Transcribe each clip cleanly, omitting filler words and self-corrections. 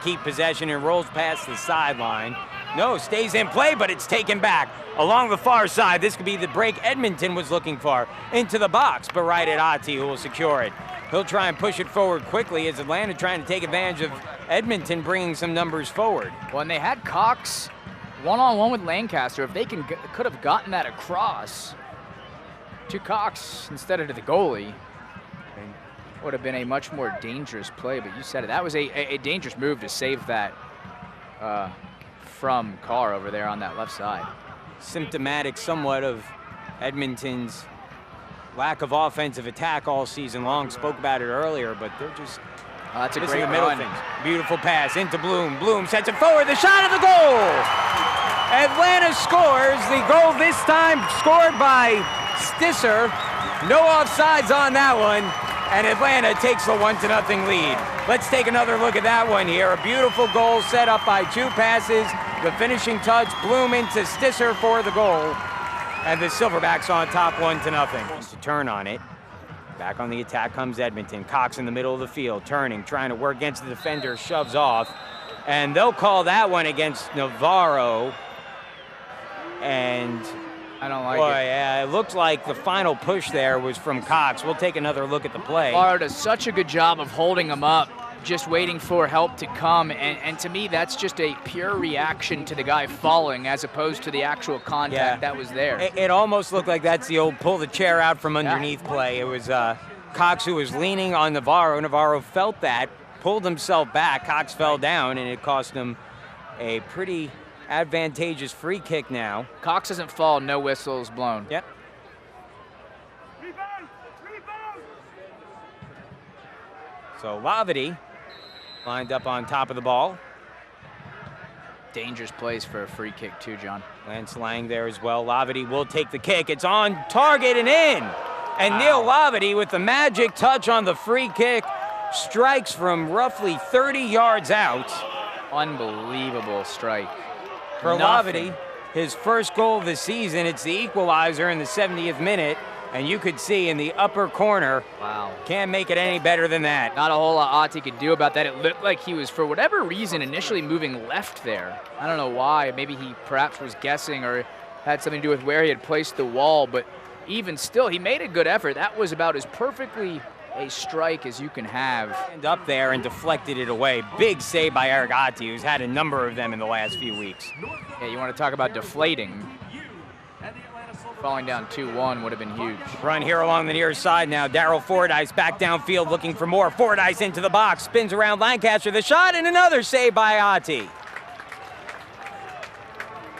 keep possession and rolls past the sideline. No, stays in play, but it's taken back. Along the far side, this could be the break Edmonton was looking for. Into the box, but right at Ati, who will secure it. He'll try and push it forward quickly as Atlanta trying to take advantage of Edmonton bringing some numbers forward. Well, and they had Cox one-on-one with Lancaster. If they could have gotten that across to Cox instead of to the goalie, would have been a much more dangerous play. But you said it. That was a dangerous move to save that from Carr over there on that left side. Symptomatic somewhat of Edmonton's lack of offensive attack all season long. Spoke about it earlier, but they're just that's a great middle run. Things. Beautiful pass into Bloom. Bloom sets it forward. The shot of the goal. Atlanta scores. The goal this time scored by Stisser. No offsides on that one. And Atlanta takes the 1-0 lead. Let's take another look at that one here. A beautiful goal set up by two passes. The finishing touch, Bloom into Stisser for the goal. And the Silverbacks on top 1-0. To turn on it. Back on the attack comes Edmonton. Cox in the middle of the field, turning, trying to work against the defender, shoves off. And they'll call that one against Navarro. And I don't like boy, it. Yeah, it looked like the final push there was from Cox. We'll take another look at the play. Navarro does such a good job of holding him up, just waiting for help to come. And to me, that's just a pure reaction to the guy falling as opposed to the actual contact that was there. It almost looked like that's the old pull the chair out from underneath play. It was Cox who was leaning on Navarro. Navarro felt that, pulled himself back. Cox fell down, and it cost him a pretty advantageous free kick now. Cox doesn't fall, no whistles blown. Yep. So Lavity lined up on top of the ball. Dangerous place for a free kick too, John. Lance Lang there as well. Lavity will take the kick. It's on target and in. And Neil Lavity with the magic touch on the free kick strikes from roughly 30 yards out. Unbelievable strike. For Lavity, his first goal of the season, it's the equalizer in the 70th minute, and you could see in the upper corner, wow, can't make it any better than that. Not a whole lot Ati could do about that. It looked like he was, for whatever reason, initially moving left there. I don't know why. Maybe he perhaps was guessing or had something to do with where he had placed the wall, but even still, he made a good effort. That was about as perfectly a strike as you can have. And up there and deflected it away. Big save by Eric Ati, who's had a number of them in the last few weeks. Yeah, you want to talk about deflating. Falling down 2-1 would have been huge. Run here along the near side now. Daryl Fordyce back downfield looking for more. Fordyce into the box, spins around Lancaster. The shot and another save by Ati.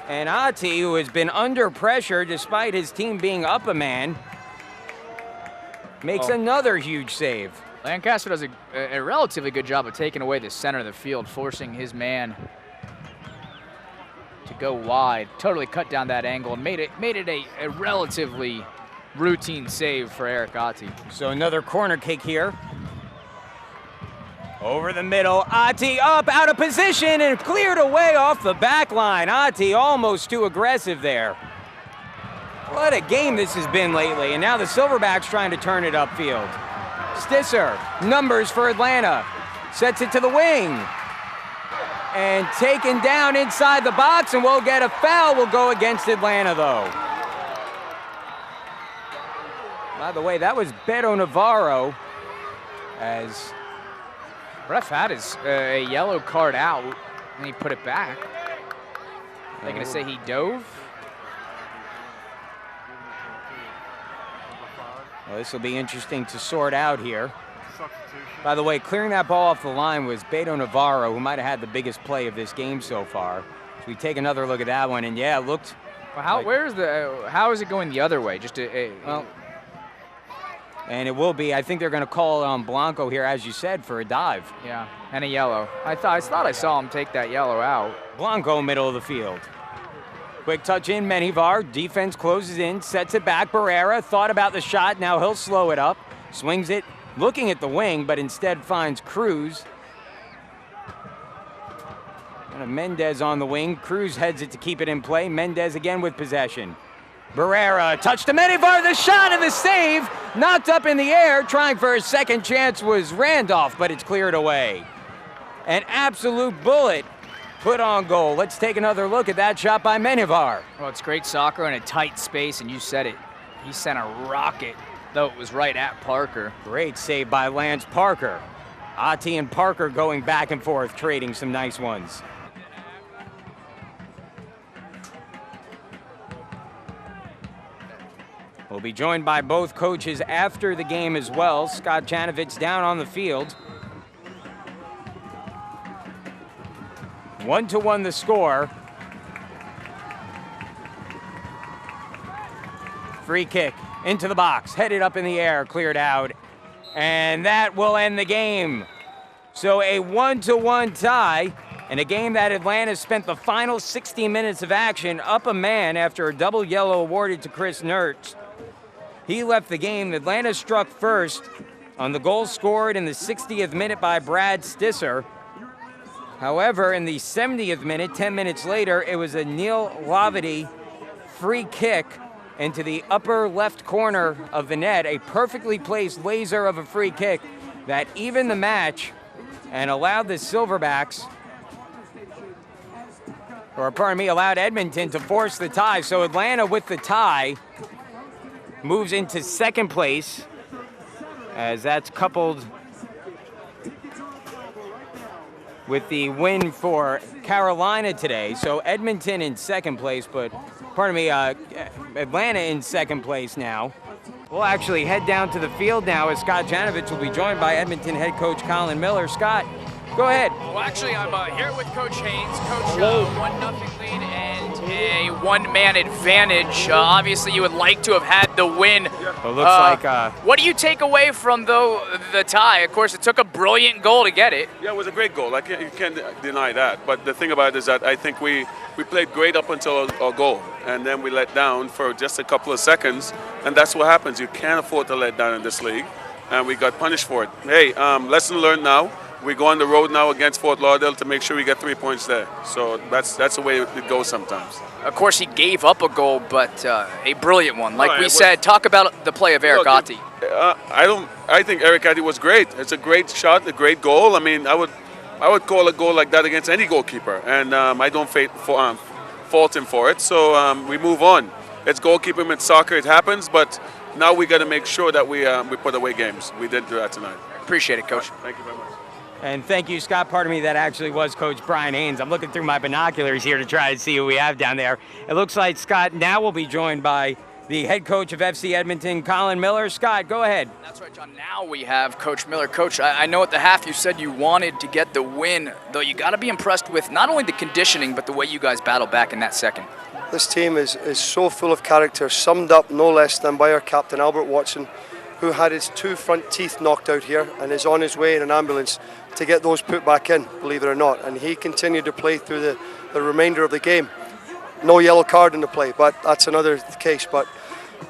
And Ati, who has been under pressure despite his team being up a man, makes another huge save. Lancaster does a relatively good job of taking away the center of the field, forcing his man to go wide. Totally cut down that angle and made it a relatively routine save for Eric Ati. So another corner kick here. Over the middle, Ati up, out of position, and cleared away off the back line. Ati almost too aggressive there. What a game this has been lately, and now the Silverbacks trying to turn it upfield. Stisser, numbers for Atlanta, sets it to the wing. And taken down inside the box, and we'll get a foul. Will go against Atlanta, though. By the way, that was Beto Navarro, as ref had his a yellow card out, and he put it back. Are they going to say he dove? Well, this will be interesting to sort out here. By the way, clearing that ball off the line was Beto Navarro, who might have had the biggest play of this game so far. So we take another look at that one, and yeah, it looked. Well, how is it going the other way? Just well, and it will be. I think they're going to call on Blanco here, as you said, for a dive. Yeah, and a yellow. I thought I saw him take that yellow out. Blanco, middle of the field. Quick touch in, Menivar. Defense closes in, sets it back. Barrera thought about the shot. Now he'll slow it up. Swings it, looking at the wing, but instead finds Cruz. And Mendez on the wing. Cruz heads it to keep it in play. Mendez again with possession. Barrera, touch to Menivar. The shot and the save. Knocked up in the air. Trying for a second chance was Randolph, but it's cleared away. An absolute bullet put on goal. Let's take another look at that shot by Menivar. Well, it's great soccer in a tight space, and you said it. He sent a rocket, though it was right at Parker. Great save by Lance Parker. Ati and Parker going back and forth, trading some nice ones. We'll be joined by both coaches after the game as well. Scott Janovich down on the field. 1-1 the score. Free kick into the box, headed up in the air, cleared out. And that will end the game. So a 1-1 tie in a game that Atlanta spent the final 60 minutes of action up a man after a double yellow awarded to Chris Nertz. He left the game. Atlanta struck first on the goal scored in the 60th minute by Brad Stisser. However, in the 70th minute, 10 minutes later, it was a Neil Lavity free kick into the upper left corner of the net, a perfectly placed laser of a free kick that evened the match and allowed the Silverbacks, allowed Edmonton to force the tie. So Atlanta with the tie moves into second place, as that's coupled with the win for Carolina today. So Edmonton in second place, but Atlanta in second place now. We'll actually head down to the field now as Scott Janovich will be joined by Edmonton head coach Colin Miller. Scott, go ahead. Well, actually, I'm here with Coach Haynes. Coach, 1-0 lead and a one-man advantage. Obviously, you would like to have had the win. Well, looks like... what do you take away from, though, the tie? Of course, it took a brilliant goal to get it. Yeah, it was a great goal. You can't deny that. But the thing about it is that I think we played great up until our goal. And then we let down for just a couple of seconds. And that's what happens. You can't afford to let down in this league. And we got punished for it. Hey, lesson learned now. We go on the road now against Fort Lauderdale to make sure we get 3 points there. So that's the way it goes sometimes. Of course, he gave up a goal, but a brilliant one. Like we said, talk about the play of Eric Ati. I think Eric Ati was great. It's a great shot, a great goal. I mean, I would call a goal like that against any goalkeeper, and I don't fault him for it. So we move on. It's goalkeeping, it's soccer, it happens, but now we got to make sure that we put away games. We didn't do that tonight. Appreciate it, Coach. Thank you very much. And thank you, Scott. Pardon me, that actually was Coach Brian Haynes. I'm looking through my binoculars here to try and see who we have down there. It looks like Scott now will be joined by the head coach of FC Edmonton, Colin Miller. Scott, go ahead. That's right, John. Now we have Coach Miller. Coach, I know at the half you said you wanted to get the win, though you got to be impressed with not only the conditioning, but the way you guys battled back in that second. This team is so full of character, summed up no less than by our captain, Albert Watson, who had his 2 front teeth knocked out here and is on his way in an ambulance to get those put back in, believe it or not. And he continued to play through the remainder of the game. No yellow card in the play, but that's another case. But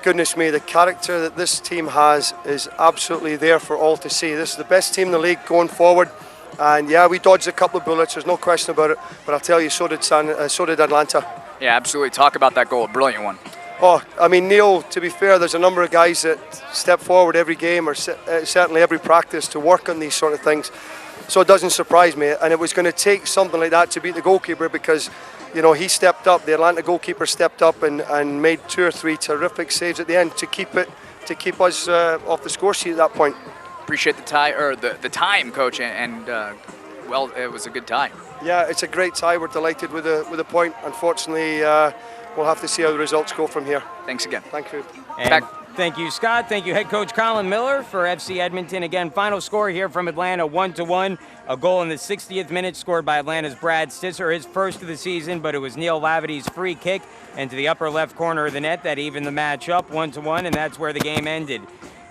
goodness me, the character that this team has is absolutely there for all to see. This is the best team in the league going forward. And yeah, we dodged a couple of bullets, there's no question about it. But I'll tell you, so did Atlanta. Yeah, absolutely. Talk about that goal, a brilliant one. Oh, I mean, Neil, to be fair, there's a number of guys that step forward every game or certainly every practice to work on these sort of things. So it doesn't surprise me. And it was going to take something like that to beat the goalkeeper because, you know, he stepped up, the Atlanta goalkeeper stepped up and made 2 or 3 terrific saves at the end to keep us off the score sheet at that point. Appreciate the tie, or the time, Coach, and well, it was a good tie. Yeah, it's a great tie. We're delighted with the point. Unfortunately, we'll have to see how the results go from here. Thanks again. Thank you. And thank you, Scott. Thank you, head coach Colin Miller for FC Edmonton. Again, final score here from Atlanta, 1-1. A goal in the 60th minute scored by Atlanta's Brad Stisser, his first of the season, but it was Neil Lavity's free kick into the upper left corner of the net that evened the match up 1-1, and that's where the game ended.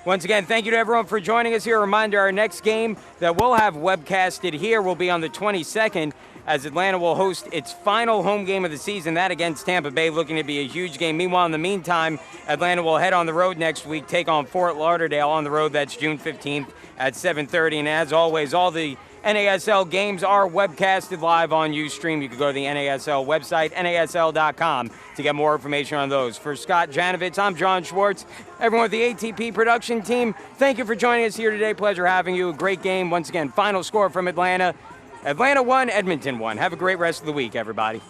Once again, thank you to everyone for joining us here. A reminder, our next game that we'll have webcasted here will be on the 22nd, as Atlanta will host its final home game of the season, that against Tampa Bay, looking to be a huge game. Meanwhile, in the meantime, Atlanta will head on the road next week, take on Fort Lauderdale on the road. That's June 15th at 7:30. And as always, all the NASL games are webcasted live on Ustream. You can go to the NASL website, nasl.com, to get more information on those. For Scott Janovich, I'm John Schwartz. Everyone with the ATP production team, thank you for joining us here today. Pleasure having you. A great game. Once again, final score from Atlanta, Atlanta won, Edmonton won. Have a great rest of the week, everybody.